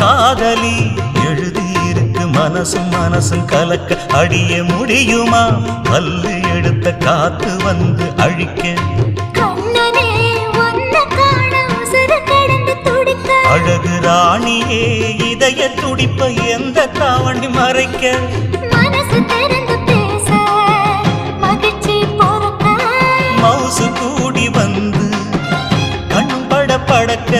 காதலி எழுதியிருக்கு மனசும் மனசும் கலக்க அடிய முடியுமா பல்லு எடுத்த காத்து வந்து அழிக்க அழகு ராணியே இதய துடிப்ப எந்த தாவணி மறைக்க மனசு திறந்து பேச மகிழ்ச்சி போறக்க மவுசு கூடி வந்து கண் பட படக்க